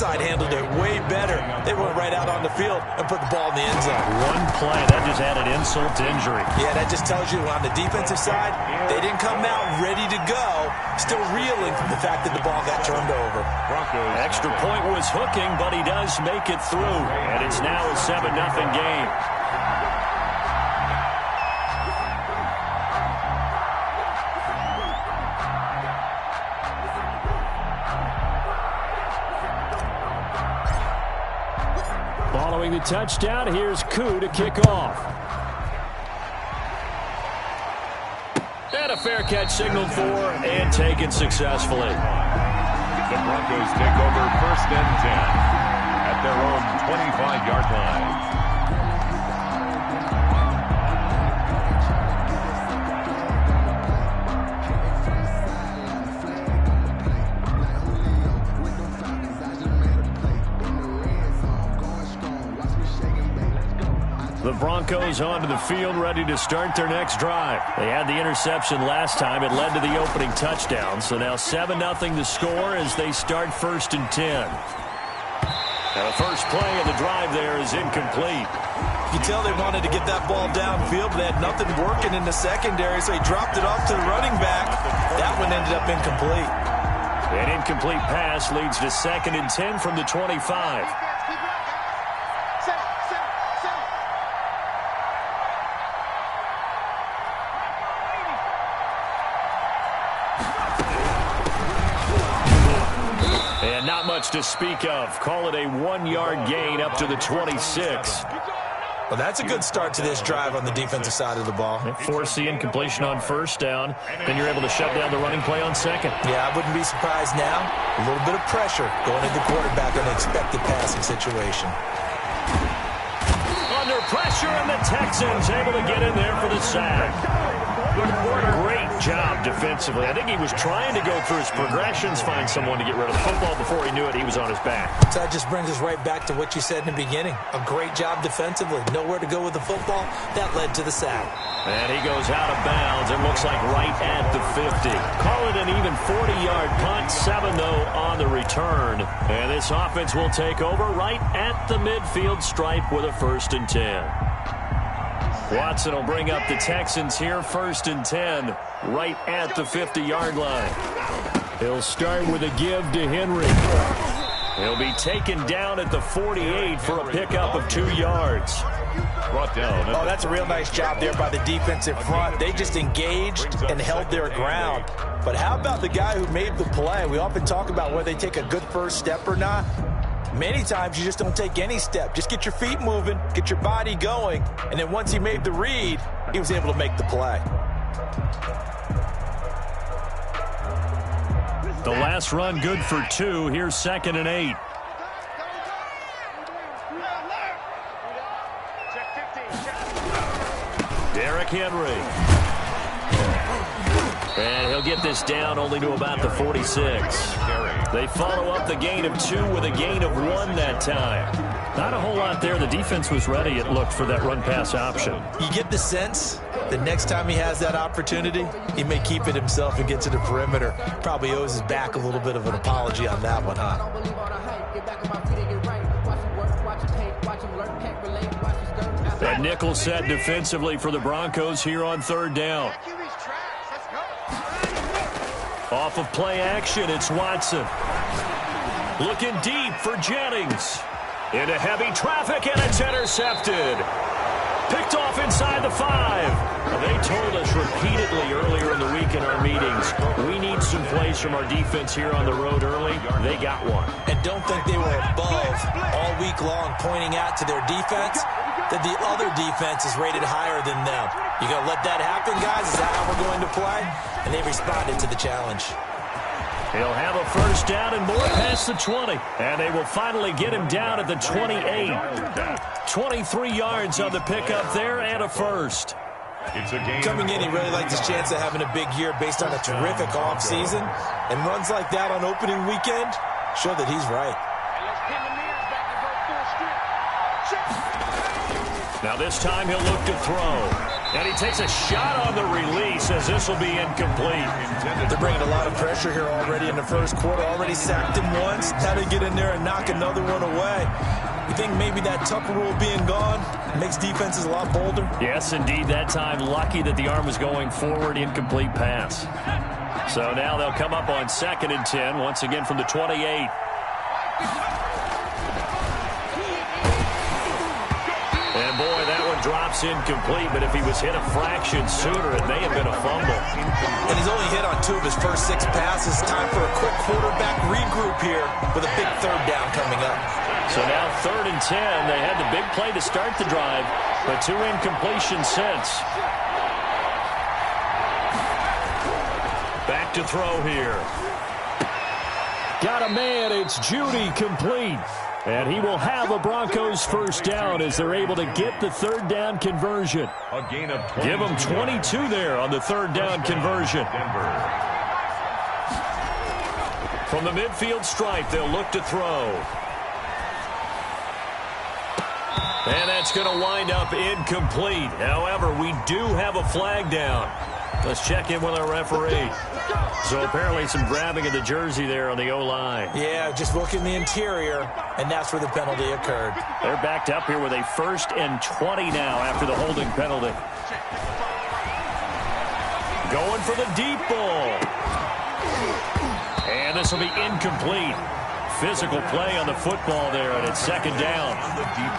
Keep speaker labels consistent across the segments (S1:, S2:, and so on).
S1: side handled it way better. They went right out on the field and put the ball in the end zone.
S2: One play, that just added insult to injury.
S1: Yeah, that just tells you on the defensive side, they didn't come out ready to go, still reeling from the fact that the ball got turned over.
S2: Extra point was hooking, but he does make it through. And it's now a 7-0 game. Following the touchdown, here's Koo to kick off. And a fair catch signaled for and taken successfully.
S3: The Broncos take over 1st and 10 at their own 25-yard line.
S2: The Broncos onto the field, ready to start their next drive. They had the interception last time. It led to the opening touchdown. So now 7-0 the score as they start 1st and 10. Now the first play of the drive there is incomplete.
S1: You tell they wanted to get that ball downfield, but they had nothing working in the secondary, so he dropped it off to the running back. That one ended up incomplete.
S2: An incomplete pass leads to 2nd and 10 from the 25. And not much to speak of. Call it a 1-yard gain up to the 26.
S1: Well, that's a good start to this drive on the defensive side of the ball.
S2: Force the incompletion on 1st down. Then you're able to shut down the running play on 2nd.
S1: Yeah, I wouldn't be surprised now. A little bit of pressure going into the quarterback in an expected passing situation.
S2: Under pressure, and the Texans able to get in there for the sack. Great job defensively. I think he was trying to go through his progressions, find someone to get rid of the football. Before he knew it, he was on his back.
S1: So that just brings us right back to what you said in the beginning. A great job defensively. Nowhere to go with the football. That led to the sack.
S2: And he goes out of bounds. It looks like right at the 50. Call it an even 40-yard punt. 7, though, on the return. And this offense will take over right at the midfield stripe with a 1st and 10. Watson will bring up the Texans here, 1st and 10, right at the 50-yard line. He'll start with a give to Henry. He'll be taken down at the 48 for a pickup of 2 yards.
S3: Brought down.
S1: Oh, that's a real nice job there by the defensive front. They just engaged and held their ground. But how about the guy who made the play? We often talk about whether they take a good first step or not. Many times you just don't take any step. Just get your feet moving, get your body going, and then once he made the read, he was able to make the play.
S2: The last run good for 2. Here's 2nd and 8. Derrick Henry. And he'll get this down only to about the 46. They follow up the gain of 2 with a gain of 1 that time. Not a whole lot there. The defense was ready, it looked, for that run-pass option.
S1: You get the sense that next time he has that opportunity, he may keep it himself and get to the perimeter. Probably owes his back a little bit of an apology on that one, huh?
S2: That nickel set defensively for the Broncos here on 3rd down. Off of play action, it's Watson. Looking deep for Jennings. Into heavy traffic, and it's intercepted. Picked off inside the 5. They told us repeatedly earlier in the week in our meetings, we need some plays from our defense here on the road early. They got one.
S1: And don't think they were above all week long, pointing out to their defense that the other defense is rated higher than them. You going to let that happen, guys? Is that how we're going to play? And they responded to the challenge.
S2: He'll have a 1st down and more past the 20. And they will finally get him down at the 28. 23 yards on the pickup there and a 1st.
S1: Coming in, he really liked his chance of having a big year based on a terrific offseason. And runs like that on opening weekend show that he's right.
S2: Now this time he'll look to throw. And he takes a shot on the release as this will be incomplete.
S1: They're bringing a lot of pressure here already in the first quarter. Already sacked him once. Had to get in there and knock another one away. You think maybe that Tucker rule being gone makes defenses a lot bolder?
S2: Yes, indeed. That time, lucky that the arm was going forward. Incomplete pass. So now they'll come up on 2nd and 10, once again from the 28. And boy, that one drops incomplete, but if he was hit a fraction sooner, it may have been a fumble.
S1: And he's only hit on 2 of his first 6 passes. Time for a quick quarterback regroup here with a big 3rd down coming up.
S2: So now 3rd and 10. They had the big play to start the drive, but 2 incompletions since. Back to throw here. Got a man. It's Judy, complete. And he will have a Broncos first down as they're able to get the 3rd down conversion.
S3: A gain of 22.
S2: Give them 22 there on the 3rd down conversion. From the midfield stripe, they'll look to throw. And that's going to wind up incomplete. However, we do have a flag down. Let's check in with our referee. So apparently some grabbing of the jersey there on the O-line.
S1: Yeah, just look in the interior, and that's where the penalty occurred.
S2: They're backed up here with a 1st and 20 now after the holding penalty. Going for the deep ball. And this will be incomplete. Physical play on the football there, and it's 2nd down.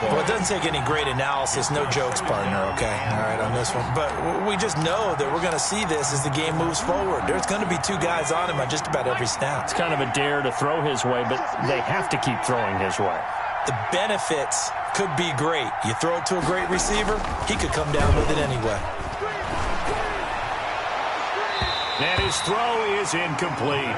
S1: Well, it doesn't take any great analysis. No jokes, partner, okay? All right, on this one. But we just know that we're going to see this as the game moves forward. There's going to be 2 guys on him on just about every snap.
S2: It's kind of a dare to throw his way, but they have to keep throwing his way.
S1: The benefits could be great. You throw it to a great receiver, he could come down with it anyway.
S2: And his throw is incomplete.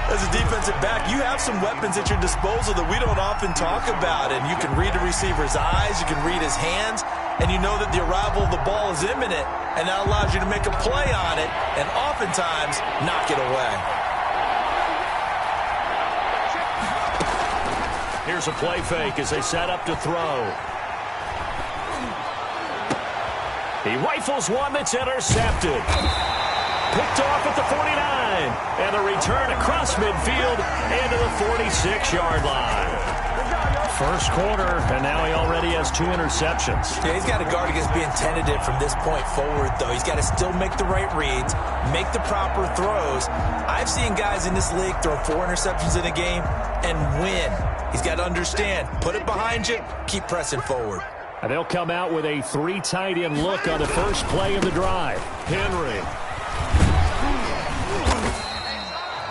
S1: As a defensive back, you have some weapons at your disposal that we don't often talk about. And you can read the receiver's eyes, you can read his hands, and you know that the arrival of the ball is imminent, and that allows you to make a play on it and oftentimes knock it away.
S2: Here's a play fake as they set up to throw. He rifles one that's intercepted. Picked off at the 49. And a return across midfield into the 46-yard line. First quarter, and now he already has 2 interceptions.
S1: Yeah, he's got to guard against being tentative from this point forward, though. He's got to still make the right reads, make the proper throws. I've seen guys in this league throw 4 interceptions in a game and win. He's got to understand, put it behind you, keep pressing forward.
S2: And they'll come out with a 3 tight end look on the first play of the drive. Henry.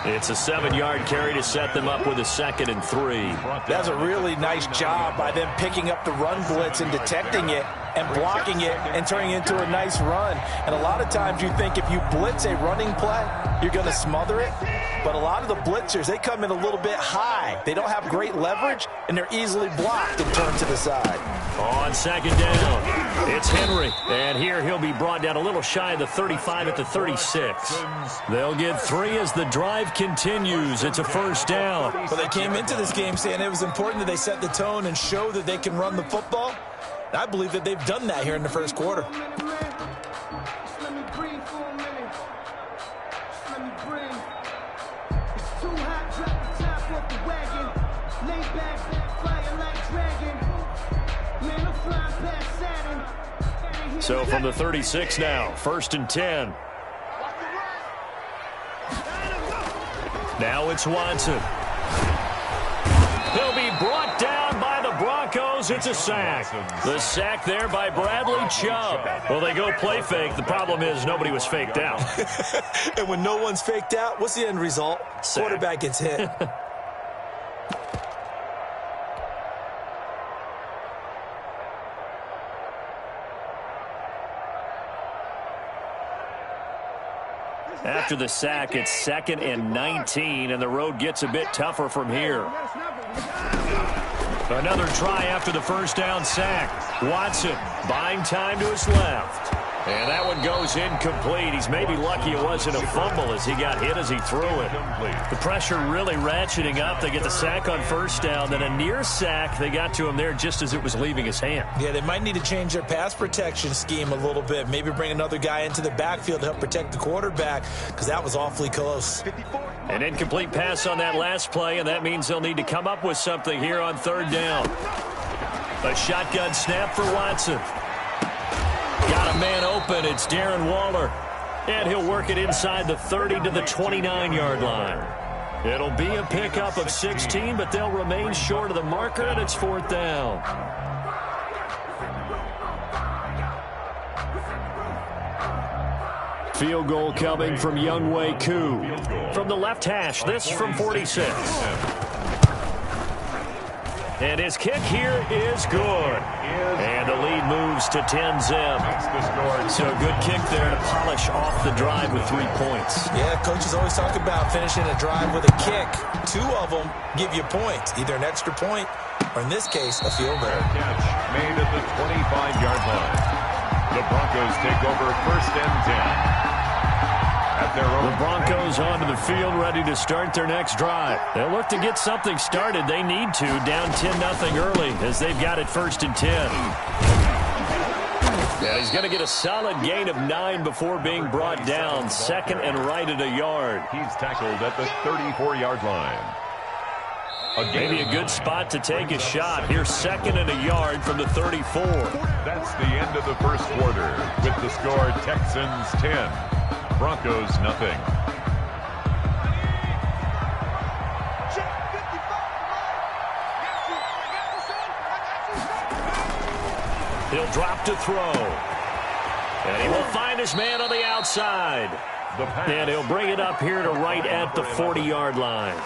S2: It's a 7-yard carry to set them up with a 2nd and 3.
S1: That's a really nice job by them picking up the run blitz and detecting it and blocking it and turning it into a nice run. And a lot of times you think if you blitz a running play, you're going to smother it. But a lot of the blitzers, they come in a little bit high. They don't have great leverage, and they're easily blocked and turned to the side.
S2: On 2nd down, it's Henry. And here he'll be brought down a little shy of the 35 at the 36. They'll get 3 as the drive continues. It's a first down.
S1: Well, they came into this game saying it was important that they set the tone and show that they can run the football. I believe that they've done that here in the first quarter.
S2: So from the 36 now, 1st and 10. Now it's Watson. He'll be brought down by the Broncos. It's a sack. The sack there by Bradley Chubb. Well, they go play fake. The problem is nobody was faked out.
S1: And when no one's faked out, what's the end result? Sack. Quarterback gets hit.
S2: After the sack, it's 2nd and 19, and the road gets a bit tougher from here. Another try after the first down sack. Watson buying time to his left. And that one goes incomplete. He's maybe lucky it wasn't a fumble as he got hit as he threw it. The pressure really ratcheting up. They get the sack on first down. Then a near sack. They got to him there just as it was leaving his hand.
S1: Yeah, they might need to change their pass protection scheme a little bit. Maybe bring another guy into the backfield to help protect the quarterback because that was awfully close.
S2: An incomplete pass on that last play, and that means they'll need to come up with something here on third down. A shotgun snap for Watson. Got a man open. It's Darren Waller. And he'll work it inside the 30 to the 29-yard line. It'll be a pickup of 16, but they'll remain short of the marker, and it's fourth down. Field goal coming from Younghoe Koo. From the left hash, this from 46. And his kick here is good. And the lead moves to 10-zip. So a good kick there to polish off the drive with 3 points.
S1: Yeah, coaches always talk about finishing a drive with a kick. 2 of them give you points, either an extra point or, in this case, a field goal.
S3: Catch made at the 25-yard line. The Broncos take over first and 10.
S2: The Broncos onto the field, ready to start their next drive. They'll look to get something started. They need to, down 10-0 early, as they've got it first and 10. Yeah, he's going to get a solid gain of 9 before being brought down. Second and right at a yard.
S3: He's tackled at the 34-yard line.
S2: Maybe a good spot to take a shot. Here's second and a yard from the 34.
S3: That's the end of the first quarter, with the score Texans 10. Broncos nothing.
S2: He'll drop to throw. And he will find his man on the outside. And he'll bring it up here to right at the 40-yard line.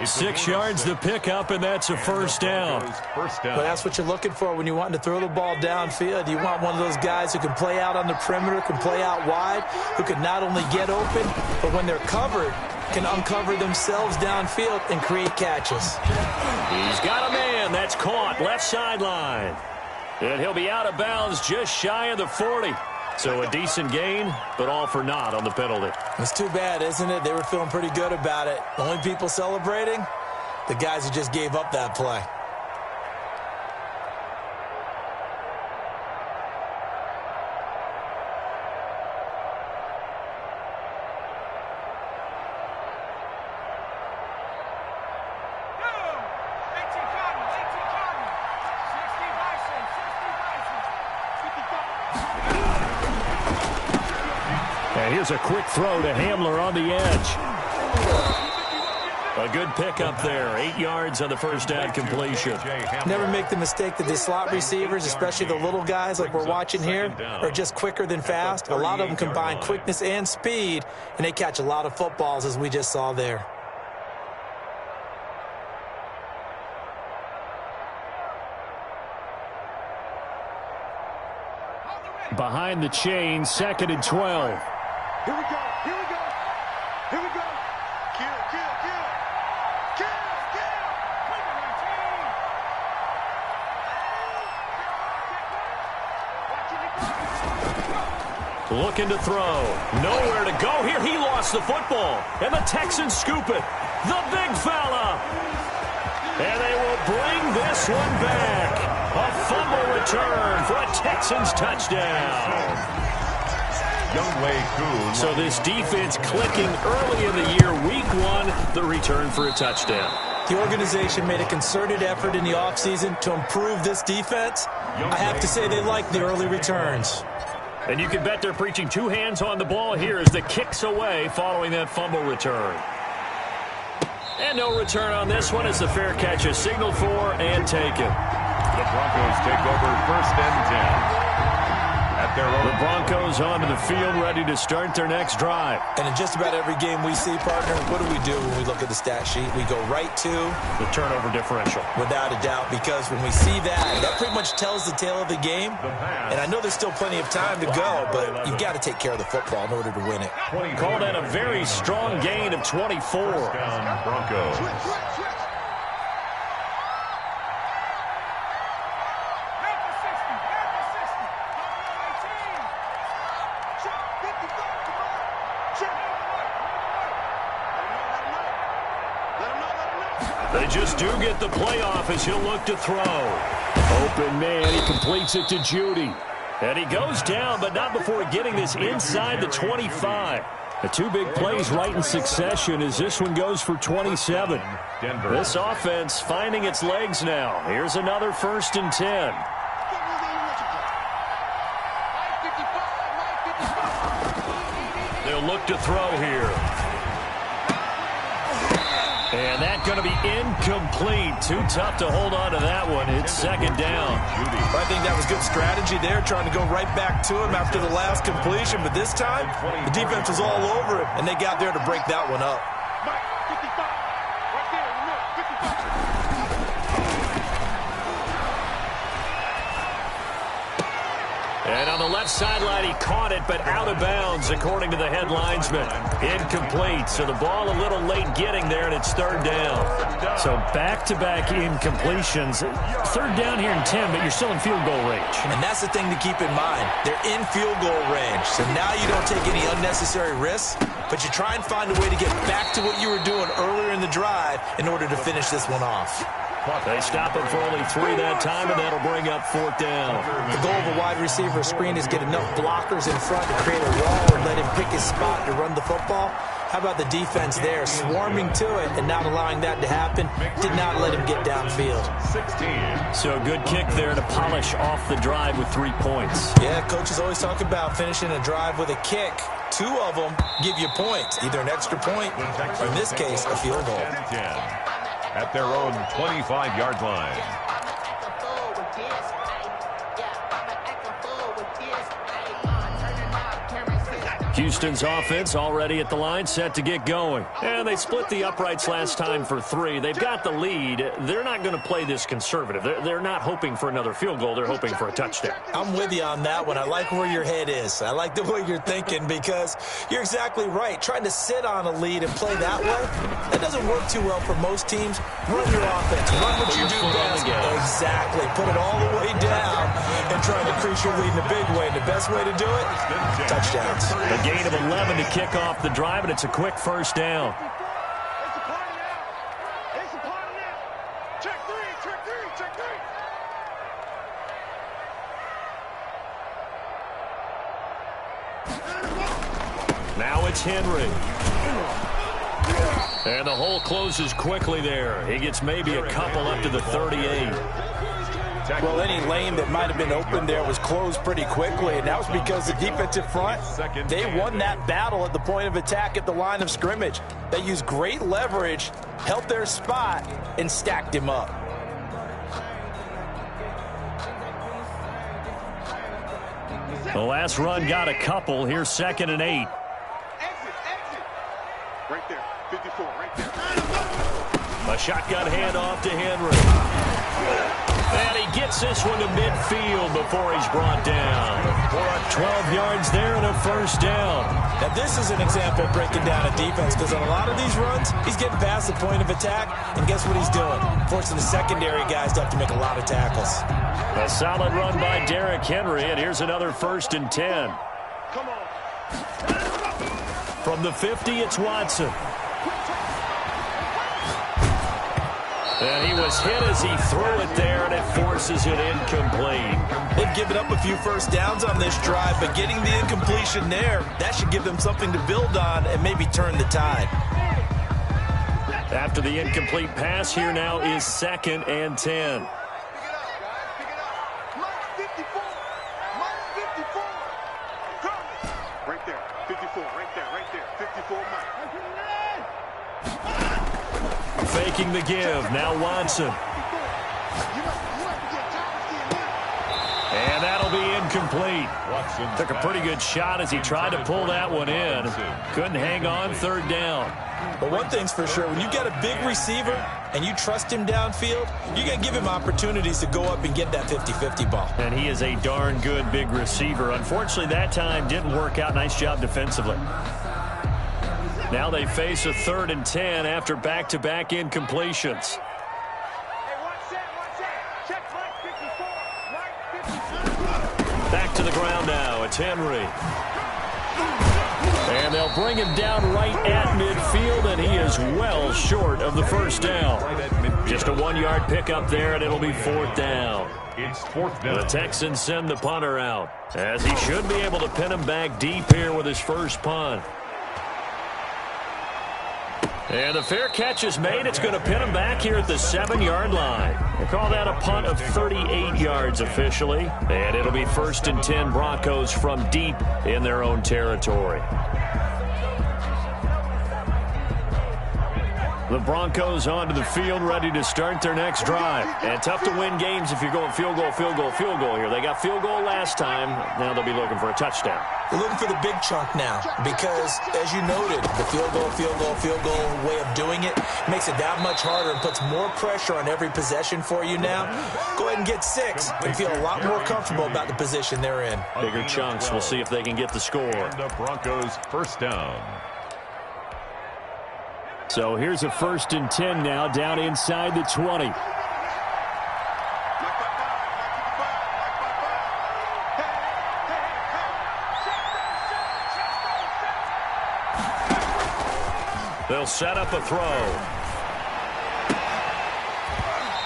S2: 6 yards to pick up, and that's a first down.
S1: But that's what you're looking for when you want to throw the ball downfield. You want one of those guys who can play out on the perimeter, can play out wide, who can not only get open, but when they're covered, can uncover themselves downfield and create catches.
S2: He's got a man. That's caught. Left sideline. And he'll be out of bounds just shy of the 40. So a decent gain, but all for naught on the penalty.
S1: It's too bad, isn't it? They were feeling pretty good about it. The only people celebrating, the guys who just gave up that play.
S2: Here's a quick throw to Hamler on the edge. A good pickup there. 8 yards on the first down completion.
S1: Never make the mistake that the slot receivers, especially the little guys like we're watching here, are just quicker than fast. A lot of them combine quickness and speed, and they catch a lot of footballs, as we just saw there.
S2: Behind the chain, second and 12.
S4: Here we go. Here we go. Here we go. Kill, kill, kill. Kill, kill.
S2: Looking to throw. Nowhere to go here. He lost the football. And the Texans scoop it. The big fella. And they will bring this one back. A fumble return for a Texans touchdown. So this defense clicking early in the year. Week 1, the return for a touchdown.
S1: The organization made a concerted effort in the offseason to improve this defense. I have to say they like the early returns.
S2: And you can bet they're preaching 2 hands on the ball here as the kicks away following that fumble return. And no return on this one as the fair catch is signaled for and taken.
S3: The Broncos take over first and 10.
S2: The Broncos onto the field, ready to start their next drive.
S1: And in just about every game we see, partner, what do we do when we look at the stat sheet? We go right to
S2: the turnover differential.
S1: Without a doubt, because when we see that, that pretty much tells the tale of the game. And I know there's still plenty of time to go, but you've got to take care of the football in order to win it.
S2: Call that a very strong gain of 24.
S3: Broncos.
S2: they just do get the playoff as he'll look to throw. Open man, he completes it to Judy. And he goes down, but not before getting this inside the 25. The two big plays right in succession as this one goes for 27.
S3: Denver.
S2: This offense finding its legs now. Here's another 1st and 10. They'll look to throw here. And that's going to be incomplete. Too tough to hold on to that one. It's 2nd down.
S1: I think that was good strategy there, trying to go right back to him after the last completion. But this time, the defense was all over him, and they got there to break that one up.
S2: And on the left sideline, he caught it, but out of bounds, according to the head linesman. Incomplete, so the ball a little late getting there, and it's 3rd down.
S5: So back-to-back incompletions. 3rd down here in 10, but you're still in field goal range.
S1: And that's the thing to keep in mind. They're in field goal range, so now you don't take any unnecessary risks, but you try and find a way to get back to what you were doing earlier in the drive in order to finish this one off.
S2: They stop him for only 3 that time, and that'll bring up 4th down.
S1: The goal of a wide receiver screen is get enough blockers in front to create a wall and let him pick his spot to run the football. How about the defense there, swarming to it and not allowing that to happen? Did not let him get downfield.
S3: 16.
S2: So a good kick there to polish off the drive with 3 points.
S1: Yeah, coaches always talk about finishing a drive with a kick. 2 of them give you points, either an extra point or, in this case, a field goal.
S3: 10. At their own 25-yard line.
S2: Houston's offense already at the line, set to get going. And they split the uprights last time for 3. They've got the lead. They're not going to play this conservative. They're not hoping for another field goal. They're hoping for a touchdown.
S1: I'm with you on that one. I like where your head is. I like the way you're thinking because you're exactly right. Trying to sit on a lead and play that way, that doesn't work too well for most teams. Run your offense. Run what you do best. Exactly. Put it all the way down and try to increase your lead in a big way. And the best way to do it, touchdowns.
S2: A gain of 11 to kick off the drive, and it's a quick 1st down. Now it's Henry. And the hole closes quickly there. He gets maybe a couple up to the 38.
S1: Well, any lane that might have been open there was closed pretty quickly, and that was because the defensive front, they won that battle at the point of attack at the line of scrimmage. They used great leverage, held their spot, and stacked him up.
S2: The last run got a couple. Here's 2nd and 8.
S4: Right there, 54, right there.
S2: A shotgun handoff to Henry. And he gets this one to midfield before he's brought down. 12 yards there and a 1st down.
S1: Now, this is an example of breaking down a defense because on a lot of these runs, he's getting past the point of attack, and guess what he's doing? Forcing the secondary guys to have to make a lot of tackles.
S2: A solid run by Derrick Henry, and here's another 1st and 10.
S4: Come on.
S2: From the 50, it's Watson. And he was hit as he threw it there, and it forces it incomplete.
S1: They've given up a few 1st downs on this drive, but getting the incompletion there, that should give them something to build on and maybe turn the tide.
S2: After the incomplete pass, here now is 2nd and 10.
S4: Right there, 54, right there, 54, Mike.
S2: Faking the give, now Watson. And that'll be incomplete. Took a pretty good shot as he tried to pull that one in. Couldn't hang on, 3rd down.
S1: But one thing's for sure, when you got a big receiver and you trust him downfield, you're going to give him opportunities to go up and get that 50-50 ball.
S2: And he is a darn good big receiver. Unfortunately, that time didn't work out. Nice job defensively. Now they face a 3rd and 10 after back-to-back incompletions. Back to the ground now. It's Henry. And they'll bring him down right at midfield, and he is well short of the first down. Just a 1-yard pickup there, and it'll be 4th down.
S3: It's 4th down.
S2: The Texans send the punter out, as he should be able to pin him back deep here with his first punt. And the fair catch is made. It's going to pin him back here at the 7-yard line. They call that a punt of 38 yards officially. And it'll be 1st and 10 Broncos from deep in their own territory. The Broncos onto the field, ready to start their next drive. And tough to win games if you're going field goal, field goal, field goal here. They got field goal last time. Now they'll be looking for a touchdown.
S1: They're looking for the big chunk now because, as you noted, the field goal way of doing it makes it that much harder and puts more pressure on every possession for you now. Go ahead and get 6 and feel a lot more comfortable about the position they're in.
S2: Bigger chunks. We'll see if they can get the score.
S3: And the Broncos 1st down.
S5: So here's a 1st and 10 now, down inside the 20.
S2: They'll set up a throw.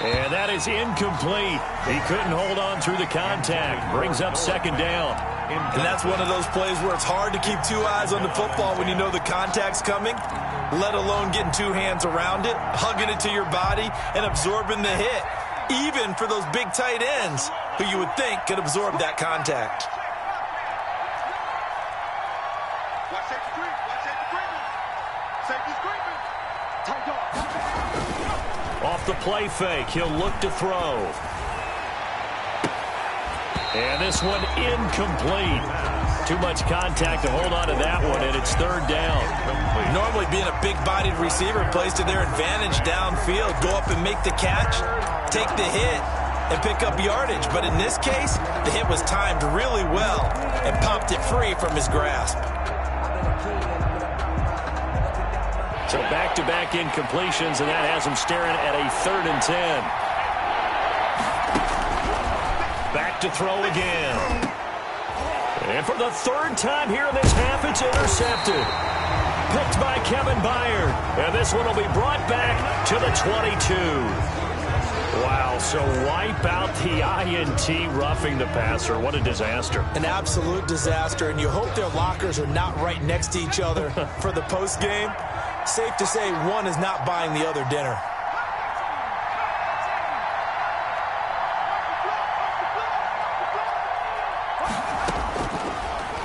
S2: And that is incomplete. He couldn't hold on through the contact. Brings up 2nd down.
S1: And that's one of those plays where it's hard to keep 2 eyes on the football when you know the contact's coming, let alone getting 2 hands around it, hugging it to your body, and absorbing the hit, even for those big tight ends who you would think could absorb that contact.
S2: Off the play fake, he'll look to throw. And this one incomplete. Too much contact to hold on to that one, and it's 3rd down.
S1: Normally being a big-bodied receiver plays to their advantage downfield. Go up and make the catch, take the hit, and pick up yardage. But in this case, the hit was timed really well and popped it free from his grasp.
S2: So back-to-back incompletions, and that has him staring at a 3rd and 10. Back to throw again. And for the 3rd time here in this half, it's intercepted. Picked by Kevin Byard. And this one will be brought back to the 22. Wow, so wipe out the INT roughing the passer. What a disaster.
S1: An absolute disaster, and you hope their lockers are not right next to each other for the postgame. Safe to say one is not buying the other dinner.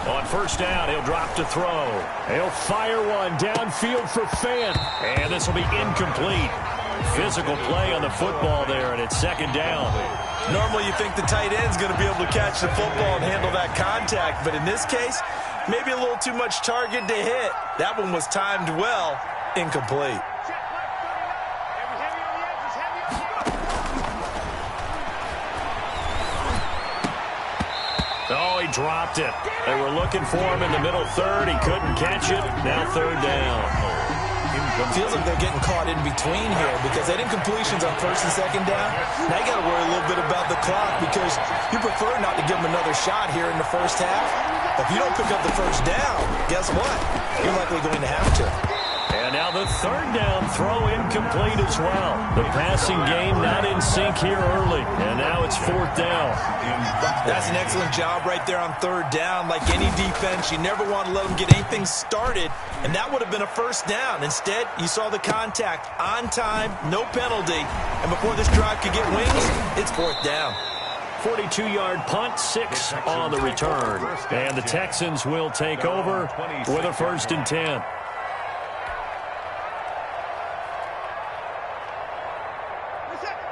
S2: On 1st down, he'll drop to throw. He'll fire one downfield for Fant. And this will be incomplete. Physical play on the football there, and it's 2nd down.
S1: Normally you think the tight end's going to be able to catch the football and handle that contact, but in this case, maybe a little too much target to hit. That one was timed well, incomplete.
S2: Oh, he dropped it. They were looking for him in the middle 3rd. He couldn't catch it. Now 3rd down.
S1: It feels like they're getting caught in between here because they had incompletions on 1st and 2nd down. Now you got to worry a little bit about the clock because you prefer not to give them another shot here in the 1st half. If you don't pick up the 1st down, guess what? You're likely going to have to.
S2: And now the 3rd down throw incomplete as well. The passing game not in sync here early. And now it's 4th down.
S1: That's an excellent job right there on 3rd down. Like any defense, you never want to let them get anything started. And that would have been a 1st down. Instead, you saw the contact on time, no penalty. And before this drive could get wings, it's 4th down.
S2: 42-yard punt, 6 on the return. And the Texans will take over with a 1st and 10.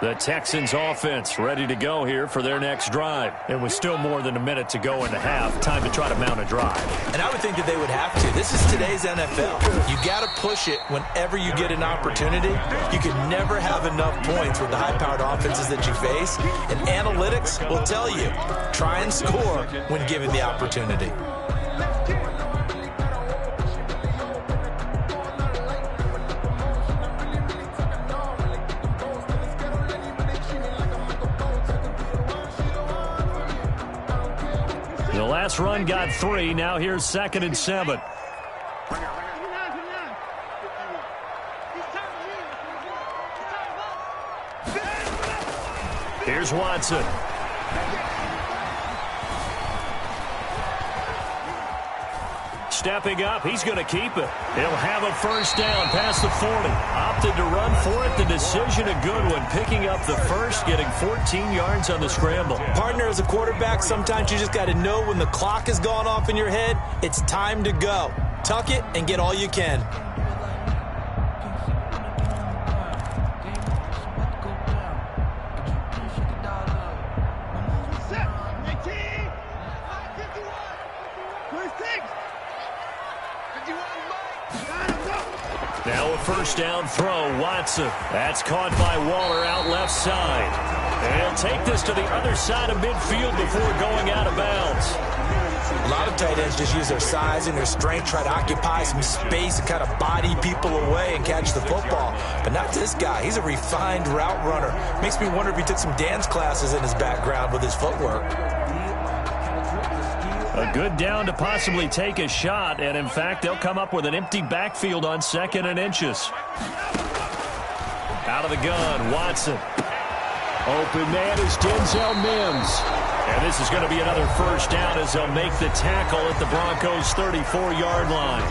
S2: The Texans offense ready to go here for their next drive.
S5: And with still more than a minute to go in the half, time to try to mount a drive.
S1: And I would think that they would have to. This is today's NFL. You got to push it whenever you get an opportunity. You can never have enough points with the high-powered offenses that you face. And analytics will tell you, try and score when given the opportunity.
S2: The last run got 3. Now here's 2nd and 7. Here's Watson. Stepping up, he's going to keep it. He'll have a first down past the 40. Opted to run for it. The decision a good one. Picking up the first, getting 14 yards on the scramble.
S1: Partner, as a quarterback, sometimes you just got to know when the clock has gone off in your head, it's time to go. Tuck it and get all you can.
S2: Now a first down throw, Watson. That's caught by Waller out left side. And he'll take this to the other side of midfield before going out of bounds.
S1: A lot of tight ends just use their size and their strength, try to occupy some space and kind of body people away and catch the football. But not this guy. He's a refined route runner. Makes me wonder if he took some dance classes in his background with his footwork.
S2: A good down to possibly take a shot, and in fact, they'll come up with an empty backfield on 2nd and inches. Out of the gun, Watson. Open man is Denzel Mims. And this is going to be another first down as they'll make the tackle at the Broncos' 34-yard line.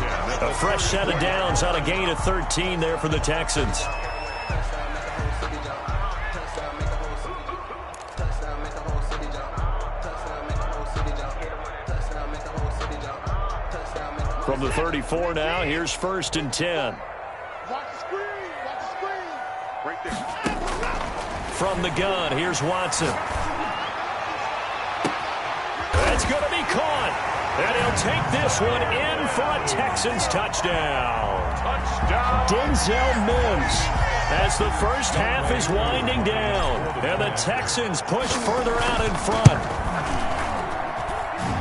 S2: A fresh set of downs on a gain of 13 there for the Texans. From the 34 now, here's 1st and 10.
S4: Watch the screen. Watch the screen. Right there.
S2: From the gun, here's Watson. That's going to be caught. And he'll take this one in for a Texans touchdown.
S3: Touchdown.
S2: Denzel Mims as the first half is winding down. And the Texans push further out in front.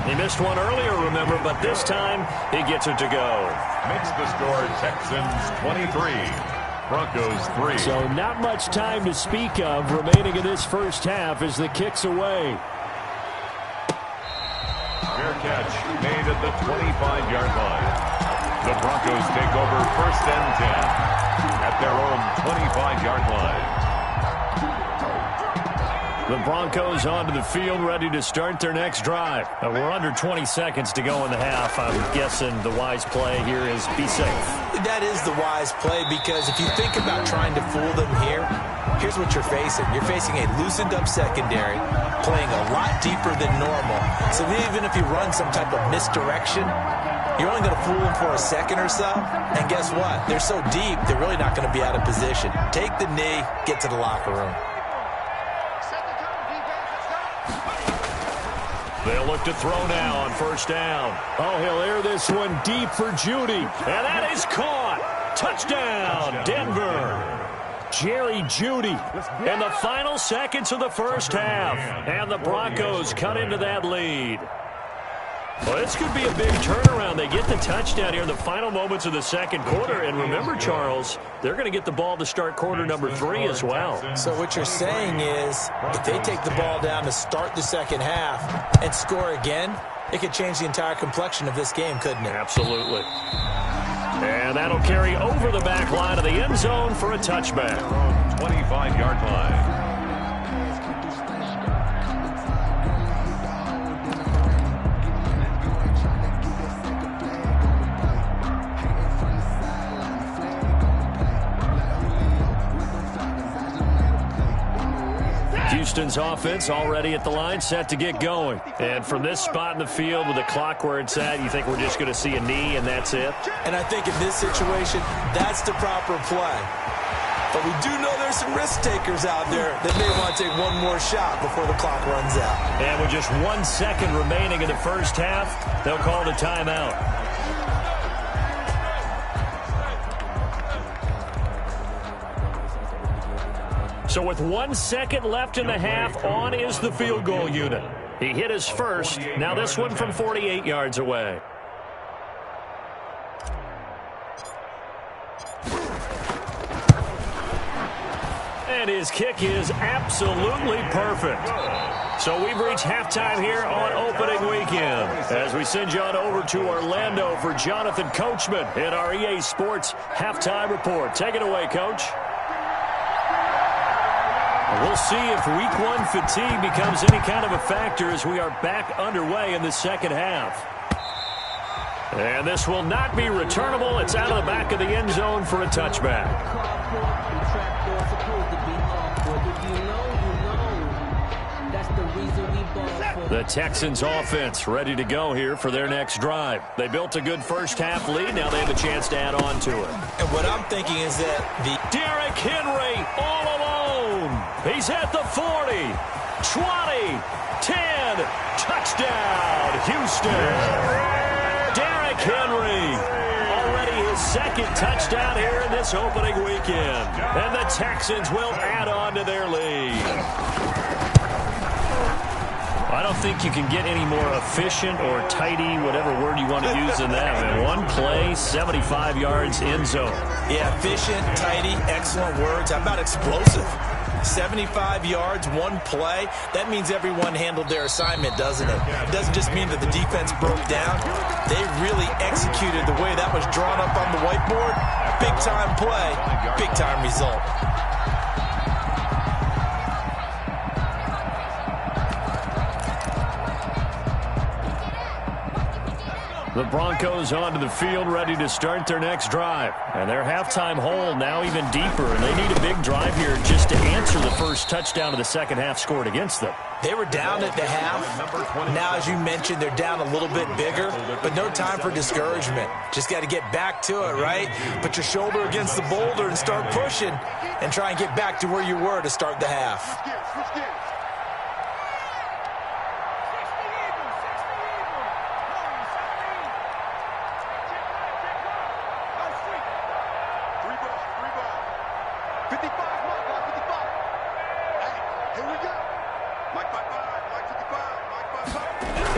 S2: He missed one earlier, remember, but this time he gets it to go.
S3: Makes the score Texans 23, Broncos 3.
S2: So not much time to speak of remaining in this first half as the kick's away.
S3: Fair catch made at the 25-yard line. The Broncos take over 1st and 10 at their own 25-yard line.
S2: The Broncos onto the field, ready to start their next drive. We're under 20 seconds to go in the half. I'm guessing the wise play here is be safe.
S1: That is the wise play, because if you think about trying to fool them here, here's what you're facing. You're facing a loosened up secondary, playing a lot deeper than normal. So even if you run some type of misdirection, you're only going to fool them for a second or so. And guess what? They're so deep, they're really not going to be out of position. Take the knee, get to the locker room.
S2: They'll look to throw now on 1st down. Oh, he'll air this one deep for Judy. And that is caught. Touchdown, Denver. Jerry Judy in the final seconds of the first half. And the Broncos cut into that lead. Well, this could be a big turnaround. They get the touchdown here in the final moments of the second quarter. And remember, Charles, they're going to get the ball to start quarter number 3 as well.
S1: So what you're saying is, if they take the ball down to start the second half and score again, it could change the entire complexion of this game, couldn't it?
S2: Absolutely. And that'll carry over the back line of the end zone for a touchback.
S3: 25-yard line.
S2: Houston's offense already at the line, set to get going. And from this spot in the field with the clock where it's at, you think we're just going to see a knee and that's it?
S1: And I think in this situation, that's the proper play. But we do know there's some risk takers out there that may want to take one more shot before the clock runs out.
S2: And with just 1 second remaining in the first half, they'll call the timeout. So with 1 second left in the half, on is the field goal unit. He hit his first. Now this one from 48 yards away. And his kick is absolutely perfect. So we've reached halftime here on opening weekend as we send you on over to Orlando for Jonathan Coachman in our EA Sports Halftime Report. Take it away, Coach. We'll see if week one fatigue becomes any kind of a factor as we are back underway in the second half. And this will not be returnable. It's out of the back of the end zone for a touchback. The Texans offense ready to go here for their next drive. They built a good first half lead. Now they have a chance to add on to it.
S1: And what I'm thinking is that
S2: Derrick Henry all alone. He's at the 40, 20, 10, touchdown, Houston. Derrick Henry, already his second touchdown here in this opening weekend. And the Texans will add on to their lead. I don't think you can get any more efficient or tidy, whatever word you want to use in that. I mean, one play, 75 yards, end zone.
S1: Yeah, efficient, tidy, excellent words. How about explosive? 75 yards, one play. That means everyone handled their assignment, doesn't it? It doesn't just mean that the defense broke down. They really executed the way that was drawn up on the whiteboard. Big-time play, big-time result.
S2: The Broncos onto the field, ready to start their next drive. And their halftime hole now even deeper, and they need a big drive here just to answer the first touchdown of the second half scored against them.
S1: They were down at the half. Now, as you mentioned, they're down a little bit bigger, but no time for discouragement. Just got to get back to it, right? Put your shoulder against the boulder and start pushing and try and get back to where you were to start the half.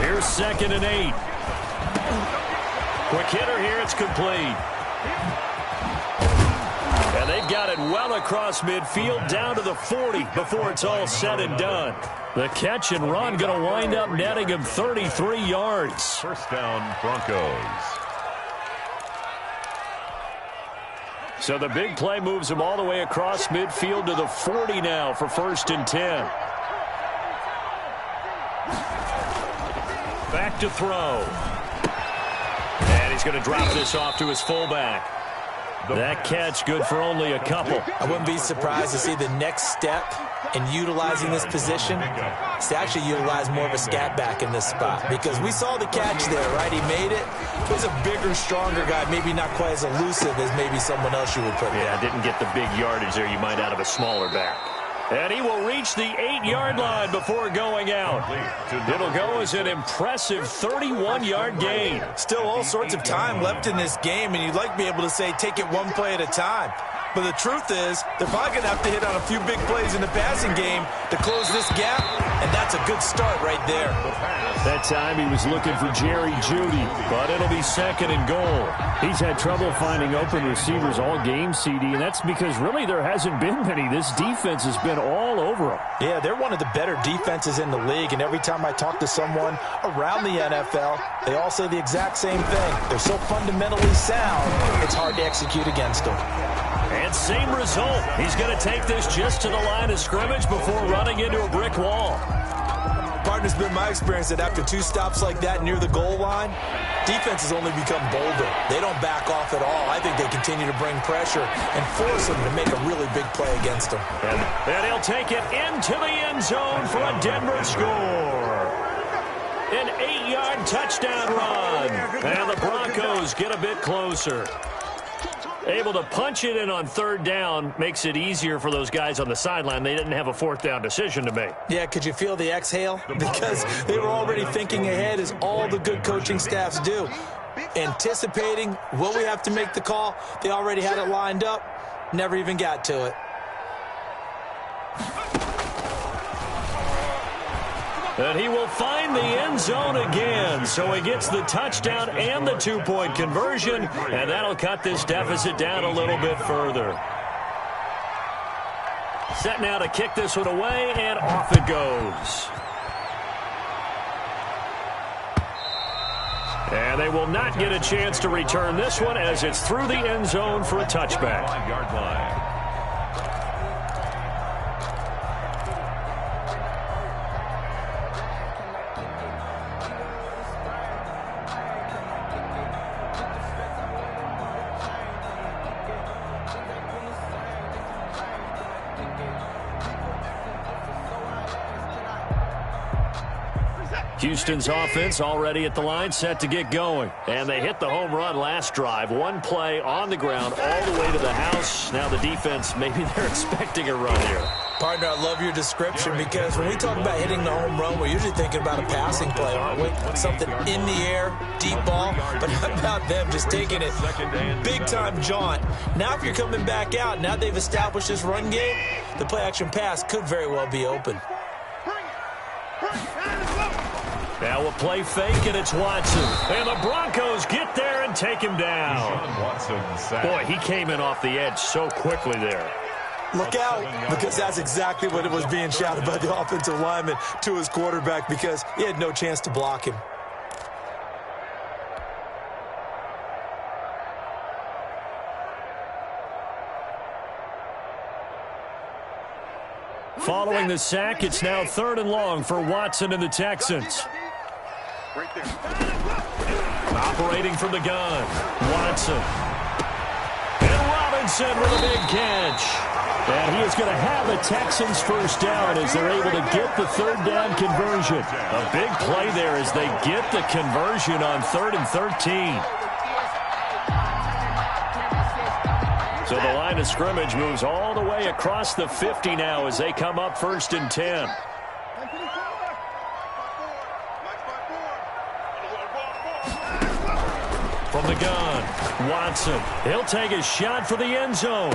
S2: Here's 2nd and 8. Quick hitter here. It's complete. And they've got it well across midfield down to the 40 before it's all said and done. The catch and run going to wind up netting him 33 yards.
S3: First down, Broncos.
S2: So the big play moves him all the way across midfield to the 40 now for 1st and 10. Back to throw. And he's going to drop this off to his fullback. That catch good for only a couple.
S1: I wouldn't be surprised to see the next step in utilizing this position is to actually utilize more of a scat back in this spot, because we saw the catch there, right? He made it. He was a bigger, stronger guy, maybe not quite as elusive as maybe someone else you would put there.
S2: Yeah, didn't get the big yardage there you might out of a smaller back. And he will reach the 8-yard line before going out. It'll go as an impressive 31-yard gain.
S1: Still all sorts of time left in this game, and you'd like to be able to say take it one play at a time. But the truth is, they're probably going to have to hit on a few big plays in the passing game to close this gap, and that's a good start right there.
S2: That time he was looking for Jerry Jeudy, but it'll be 2nd and goal. He's had trouble finding open receivers all game, CD, and that's because really there hasn't been many. This defense has been all over them.
S1: Yeah, they're one of the better defenses in the league, and every time I talk to someone around the NFL, they all say the exact same thing. They're so fundamentally sound, it's hard to execute against them.
S2: And same result. He's going to take this just to the line of scrimmage before running into a brick wall.
S1: Partner, it's been my experience that after 2 stops like that near the goal line, defenses only become bolder. They don't back off at all. I think they continue to bring pressure and force them to make a really big play against them.
S2: And he'll take it into the end zone for a Denver score. An 8-yard touchdown run. And the Broncos get a bit closer. Able to punch it in on 3rd down makes it easier for those guys on the sideline. They didn't have a 4th down decision to make.
S1: Yeah, could you feel the exhale? Because they were already thinking ahead, as all the good coaching staffs do. Anticipating, will we have to make the call? They already had it lined up. Never even got to it.
S2: And he will find the end zone again. So he gets the touchdown and the 2-point conversion. And that'll cut this deficit down a little bit further. Set now to kick this one away, and off it goes. And they will not get a chance to return this one as it's through the end zone for a touchback.
S3: 5-yard line.
S2: Houston's offense already at the line, set to get going. And they hit the home run last drive. One play on the ground all the way to the house. Now the defense, maybe they're expecting a run here.
S1: Partner, I love your description because when we talk about hitting the home run, we're usually thinking about a passing play, aren't we? Something in the air, deep ball. But how about them just taking it big-time jaunt? Now if you're coming back out, now they've established this run game, the play-action pass could very well be open.
S2: Now a play fake, and it's Watson. And the Broncos get there and take him down. Boy, he came in off the edge so quickly there.
S1: Look out, because that's exactly what it was being shouted by the offensive lineman to his quarterback because he had no chance to block him.
S2: Following the sack, it's now 3rd and long for Watson and the Texans. Operating from the gun, Watson. And Robinson with a big catch. And he is going to have the Texans first down as they're able to get the 3rd down conversion. A big play there as they get the conversion on 3rd and 13. So the line of scrimmage moves all the way across the 50 now as they come up 1st and 10. From the gun, Watson. He'll take a shot for the end zone.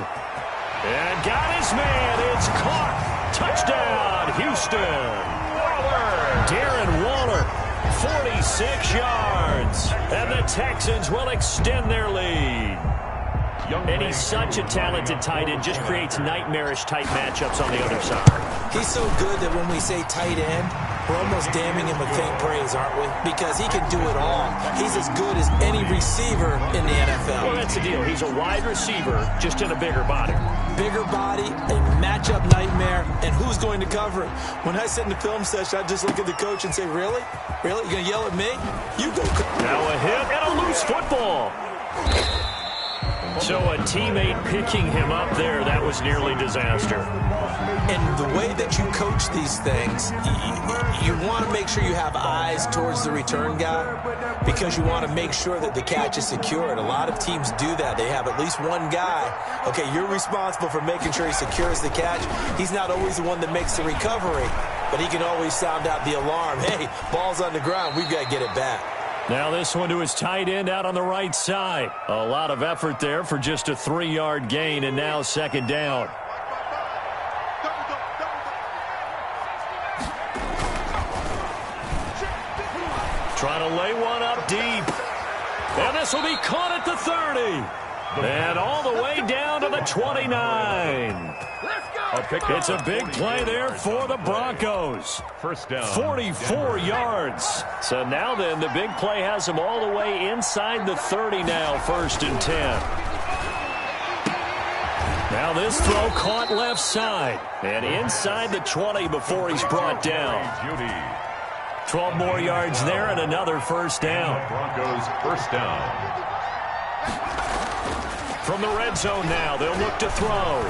S2: And got his man. It's caught. Touchdown, Houston. Darren Waller, 46 yards. And the Texans will extend their lead. And he's such a talented tight end, just creates nightmarish-type matchups on the other side.
S1: He's so good that when we say tight end, we're almost damning him with faint praise, aren't we? Because he can do it all. He's as good as any receiver in the NFL.
S2: Well, that's the deal. He's a wide receiver, just in a bigger body.
S1: Bigger body, a matchup nightmare, and who's going to cover him? When I sit in the film session, I just look at the coach and say, really? Really? You're going to yell at me? You go.
S2: Now a hit and a loose football. So a teammate picking him up there, that was nearly disaster.
S1: And the way that you coach these things, you want to make sure you have eyes towards the return guy because you want to make sure that the catch is secured. A lot of teams do that. They have at least one guy. Okay, you're responsible for making sure he secures the catch. He's not always the one that makes the recovery, but he can always sound out the alarm. Hey, ball's on the ground. We've got to get it back.
S2: Now this one to his tight end out on the right side. A lot of effort there for just a 3-yard gain, and now 2nd down. Trying to lay one up deep. And this will be caught at the 30. And all the way down to the 29. It's a big play there for the Broncos.
S3: First down.
S2: 44 yards. So now then, the big play has them all the way inside the 30 now, 1st and 10. Now this throw caught left side. And inside the 20 before he's brought down. 12 more yards there and another 1st down.
S3: Broncos first down.
S2: From the red zone now, they'll look to throw.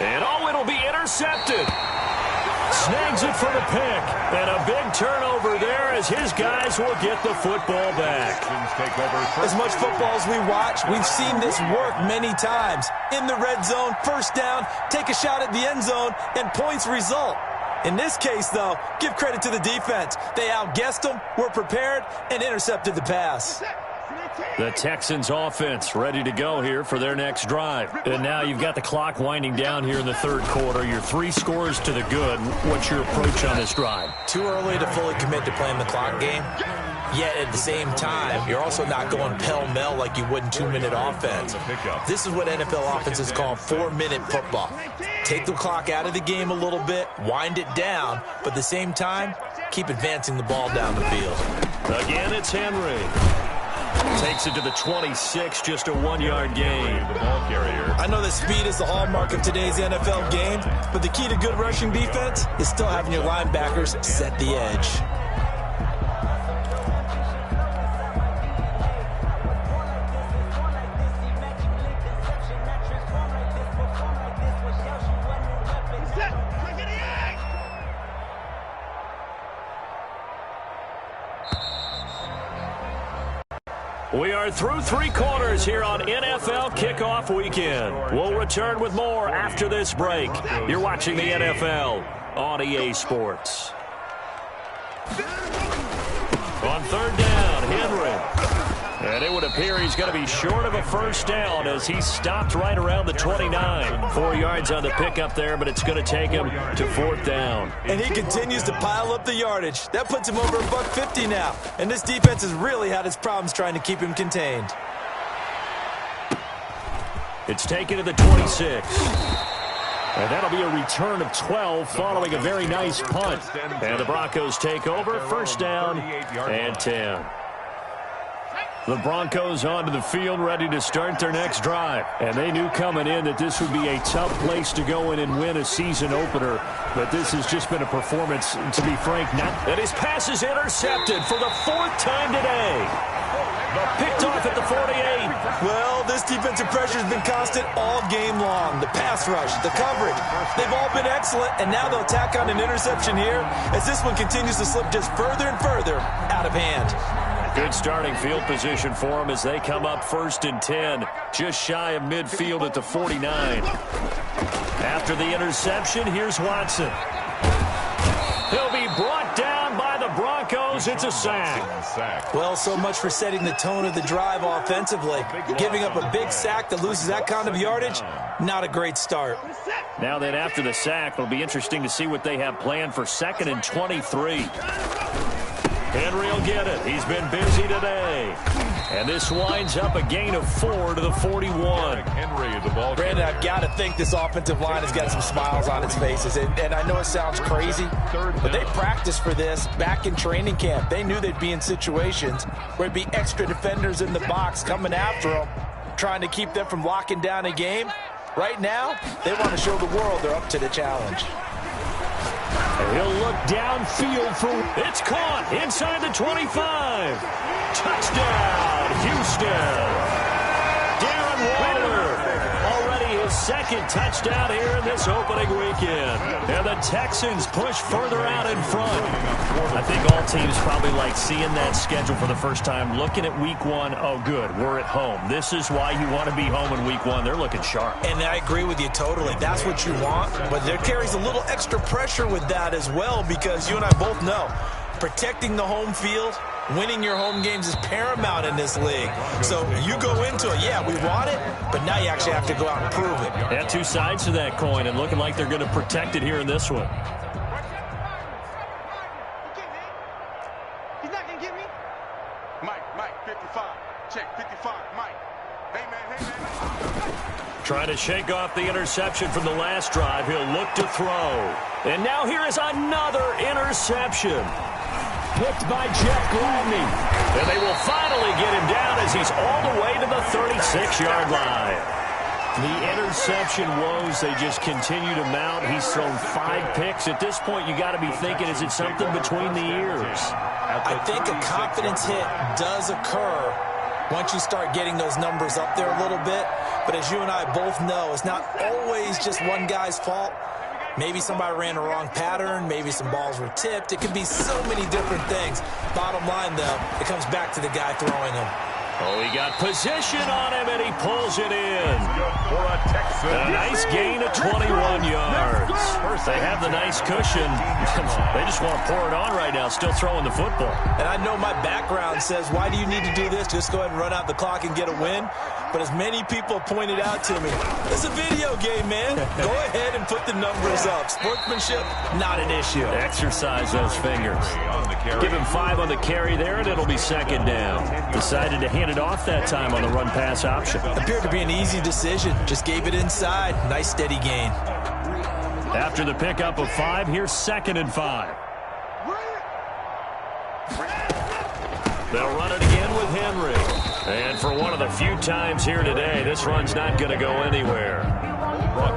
S2: And oh, it'll be intercepted. Snags it for the pick. And a big turnover there as his guys will get the football back.
S1: As much football as we watch, we've seen this work many times. In the red zone, 1st down, take a shot at the end zone, and points result. In this case, though, give credit to the defense. They outguessed them, were prepared, and intercepted the pass.
S2: The Texans offense ready to go here for their next drive. And now you've got the clock winding down here in the 3rd quarter. You're 3 scores to the good. What's your approach on this drive?
S1: Too early to fully commit to playing the clock game. Yet at the same time, you're also not going pell-mell like you would in 2-minute offense. This is what NFL offenses call 4-minute football. Take the clock out of the game a little bit, wind it down, but at the same time, keep advancing the ball down the field.
S2: Again, it's Henry. Takes it to the 26, just a 1-yard gain.
S1: I know that speed is the hallmark of today's NFL game, but the key to good rushing defense is still having your linebackers set the edge.
S2: We are through 3 quarters here on NFL Kickoff Weekend. We'll return with more after this break. You're watching the NFL on EA Sports. On third down, Henry. And it would appear he's going to be short of a first down as he stopped right around the 29. 4 yards on the pickup there, but it's going to take him to 4th down.
S1: And he continues to pile up the yardage. That puts him over $150 now. And this defense has really had its problems trying to keep him contained.
S2: It's taken to the 26. And that'll be a return of 12 following a very nice punt. And the Broncos take over, first down and 10. The Broncos onto the field ready to start their next drive. And they knew coming in that this would be a tough place to go in and win a season opener. But this has just been a performance, to be frank, not. And his pass is intercepted for the 4th time today. Picked off at the 48.
S1: Well, this defensive pressure has been constant all game long. The pass rush, the coverage, they've all been excellent. And now they'll tack on an interception here as this one continues to slip just further and further out of hand.
S2: Good starting field position for them as they come up 1st and 10, just shy of midfield at the 49. After the interception, here's Watson. He'll be brought down by the Broncos. It's a sack.
S1: Well, so much for setting the tone of the drive offensively. Giving up a big sack that loses that kind of yardage, not a great start.
S2: Now then, after the sack, it'll be interesting to see what they have planned for 2nd and 23. Henry will get it. He's been busy today. And this winds up a gain of 4 to the 41.
S3: Henry, the ball.
S1: Brandon, I've got to think this offensive line has got some smiles on its faces. And I know it sounds crazy, but they practiced for this back in training camp. They knew they'd be in situations where it'd be extra defenders in the box coming after them, trying to keep them from locking down a game. Right now, they want to show the world they're up to the challenge.
S2: He'll look downfield for... It's caught inside the 25. Touchdown, Houston. Darren Waller. Already his 2nd touchdown here in this opening weekend. And the Texans push further out in front. I think all teams probably like seeing that schedule for the first time. Looking at week 1, oh good, we're at home. This is why you want to be home in week 1. They're looking sharp.
S1: And I agree with you totally. That's what you want. But there carries a little extra pressure with that as well because you and I both know protecting the home field, winning your home games is paramount in this league. So you go into it, yeah, we want it, but now you actually have to go out and prove it.
S2: Yeah, 2 sides to that coin and looking like they're going to protect it here in this one.
S4: He's not going to get me. Mike, 55. Check, 55, Mike. Hey, man.
S2: Trying to shake off the interception from the last drive. He'll look to throw. And now here is another interception. Picked by Jeff Gladney. And they will finally get him down as he's all the way to the 36-yard line. The interception woes, they just continue to mount. He's thrown 5 picks. At this point, you got to be thinking, is it something between the ears?
S1: I think a confidence hit does occur once you start getting those numbers up there a little bit. But as you and I both know, it's not always just one guy's fault. Maybe somebody ran the wrong pattern. Maybe some balls were tipped. It could be so many different things. Bottom line, though, it comes back to the guy throwing them.
S2: Oh, he got position on him, and he pulls it in. A nice gain of 21 yards. They have the nice cushion. They just want to pour it on right now, still throwing the football.
S1: And I know my background says, why do you need to do this? Just go ahead and run out the clock and get a win. But as many people pointed out to me, it's a video game, man. Go ahead and put the numbers up. Sportsmanship, not an issue.
S2: Exercise those fingers. Give him 5 on the carry there, and it'll be 2nd down. Decided to hand it off that time on the run-pass option.
S1: Appeared to be an easy decision. Just gave it inside. Nice, steady gain.
S2: After the pickup of 5, here's 2nd and 5. They'll run it again with Henry. And for one of the few times here today, this run's not going to go anywhere.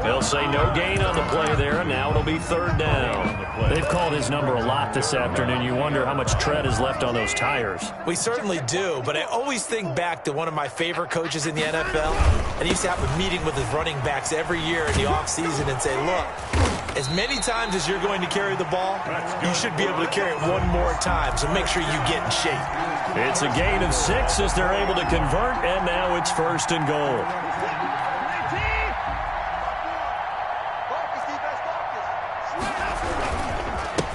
S2: They'll say no gain on the play there, and now it'll be 3rd down. They've called his number a lot this afternoon. You wonder how much tread is left on those tires.
S1: We certainly do, but I always think back to one of my favorite coaches in the NFL, and he used to have a meeting with his running backs every year in the offseason and say, look, As many times as you're going to carry the ball, you should be able to carry it one more time, so make sure you get in shape.
S2: It's a gain of 6 as they're able to convert, and now it's 1st and goal.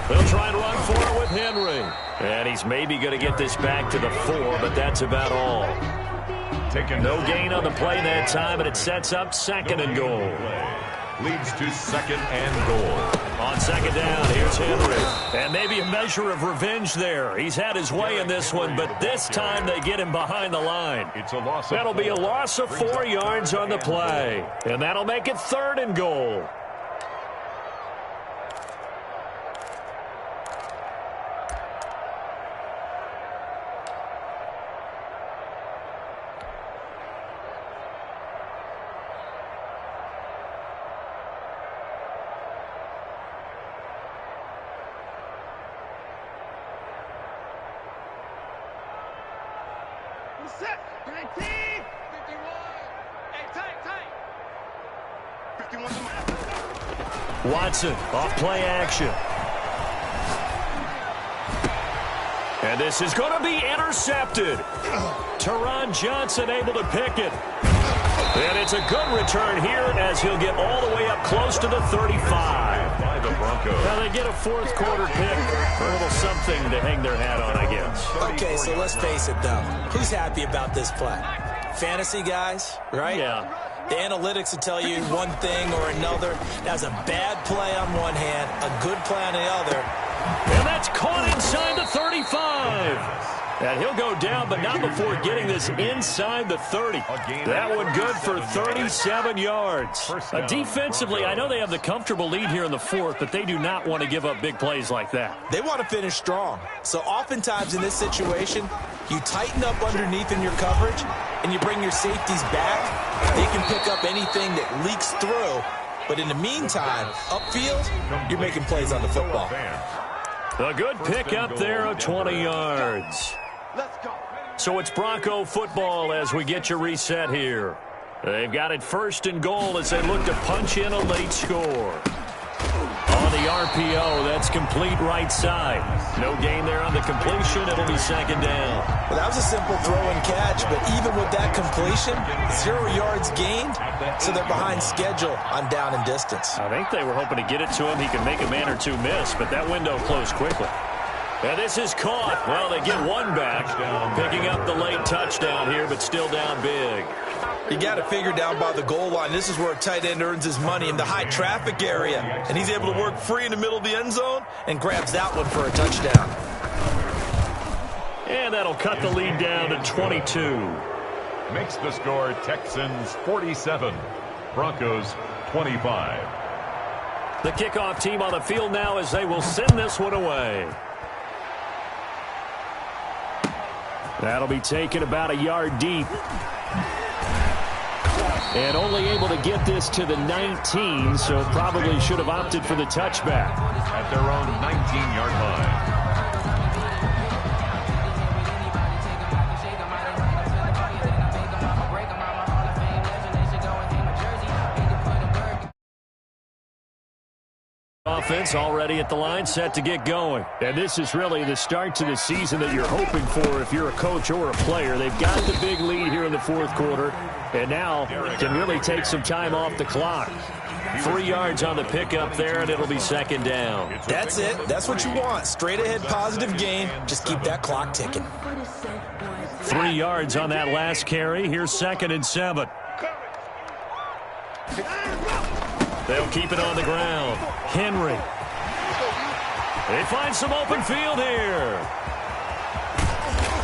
S2: They'll try and run for it with Henry. And he's maybe going to get this back to the 4, but that's about all. No gain on the play that time, and it sets up 2nd and goal.
S3: Leads to 2nd and goal.
S2: On 2nd down, here's Henry. And maybe a measure of revenge there. He's had his way in this one, but this time they get him behind the line.
S3: It's a loss.
S2: That'll be a loss of 4 yards on the play. And that'll make it 3rd and goal.
S4: Set. 19. 51. Hey, tight. 51 to my.
S2: Watson off play action. And this is going to be intercepted. Teron Johnson able to pick it. And it's a good return here as he'll get all the way up close to the 35.
S3: By the Broncos.
S2: Now they get a 4th quarter pick for a little something to hang their hat on, I guess.
S1: Okay, so let's face it, though. Who's happy about this play? Fantasy guys, right?
S2: Yeah.
S1: The analytics will tell you one thing or another. That's a bad play on one hand, a good play on the other.
S2: And that's caught inside the 35. And he'll go down, but not before getting this inside the 30. That one good for 37 yards. Defensively, I know they have the comfortable lead here in the 4th, but they do not want to give up big plays like that.
S1: They want to finish strong. So oftentimes in this situation, you tighten up underneath in your coverage, and you bring your safeties back. They can pick up anything that leaks through. But in the meantime, upfield, you're making plays on the football.
S2: A good pick up there of 20 yards.
S4: Let's go.
S2: So it's Bronco football as we get you reset here. They've got it 1st and goal as they look to punch in a late score. On the RPO, that's complete right side. No gain there on the completion. It'll be 2nd down.
S1: Well, that was a simple throw and catch, but even with that completion, 0 yards gained, so they're behind schedule on down and distance.
S2: I think they were hoping to get it to him. He could make a man or two miss, but that window closed quickly. And this is caught. Well, they get one back, picking up the late touchdown here, but still down big.
S1: You got to figure down by the goal line. This is where a tight end earns his money, in the high traffic area. And he's able to work free in the middle of the end zone and grabs that one for a touchdown.
S2: And that'll cut the lead down to 22.
S3: Makes the score Texans 47, Broncos 25.
S2: The kickoff team on the field now as they will send this one away. That'll be taken about a yard deep. And only able to get this to the 19, so probably should have opted for the touchback.
S3: At their own 19-yard line.
S2: Offense already at the line, set to get going. And this is really the start to the season that you're hoping for if you're a coach or a player. They've got the big lead here in the 4th quarter, and now can really take some time off the clock. 3 yards on the pickup there, and it'll be 2nd down.
S1: That's it. That's what you want. Straight ahead, positive gain. Just keep that clock ticking.
S2: 3 yards on that last carry. Here's 2nd and 7. They'll keep it on the ground. Henry. They find some open field here.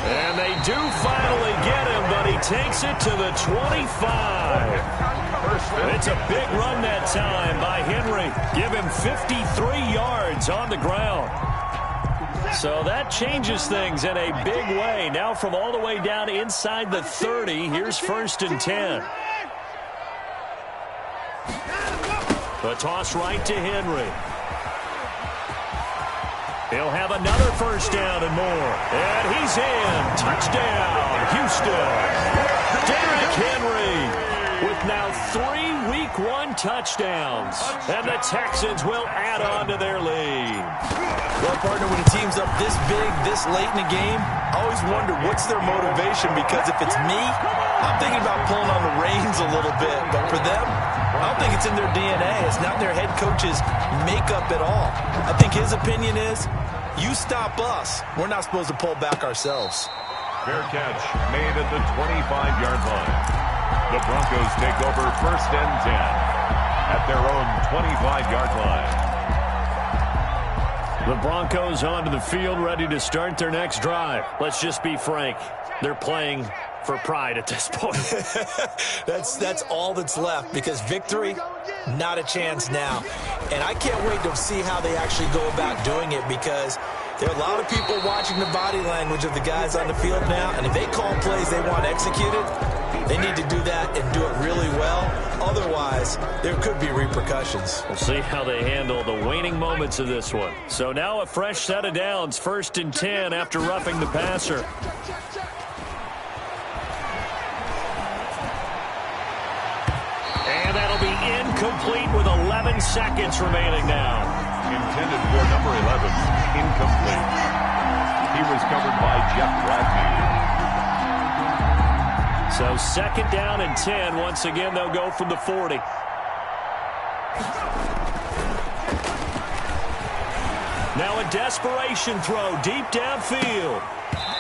S2: And they do finally get him, but he takes it to the 25. It's a big run that time by Henry. Give him 53 yards on the ground. So that changes things in a big way. Now from all the way down inside the 30, here's 1st and 10. The toss right to Henry. He'll have another 1st down and more. And he's in. Touchdown, Houston. Derrick Henry. with now 3 Week 1 touchdowns. And the Texans will add on to their lead.
S1: Well, partner, when a team's up this big, this late in the game, I always wonder what's their motivation, because if it's me, I'm thinking about pulling on the reins a little bit. But for them, I don't think it's in their DNA. It's not their head coach's makeup at all. I think his opinion is, you stop us, we're not supposed to pull back ourselves.
S3: Fair catch made at the 25-yard line. The Broncos take over 1st and 10 at their own 25-yard line.
S2: The Broncos onto the field, ready to start their next drive. Let's just be frank. They're playing for pride at this point.
S1: That's all that's left, because victory, not a chance now. And I can't wait to see how they actually go about doing it, because there are a lot of people watching the body language of the guys on the field now, and if they call plays they want executed, they need to do that and do it really well. Otherwise, there could be repercussions.
S2: We'll see how they handle the waning moments of this one. So now a fresh set of downs, 1st and 10 after roughing the passer. And that'll be incomplete with 11 seconds remaining now.
S3: Intended for number 11, incomplete. He was covered by Jeff Gladney.
S2: So 2nd down and 10. Once again, they'll go from the 40. Now a desperation throw deep downfield.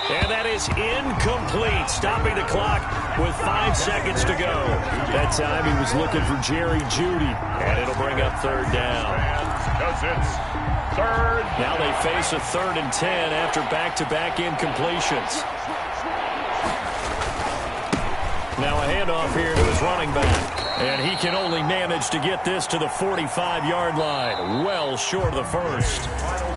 S2: And that is incomplete, stopping the clock with 5 seconds to go. That time he was looking for Jerry Jeudy, and it'll bring up 3rd down.
S3: Because it's 3rd.
S2: Now they face a 3rd and 10 after back-to-back incompletions. Now a handoff here to his running back. And he can only manage to get this to the 45-yard line, well short of the 1st.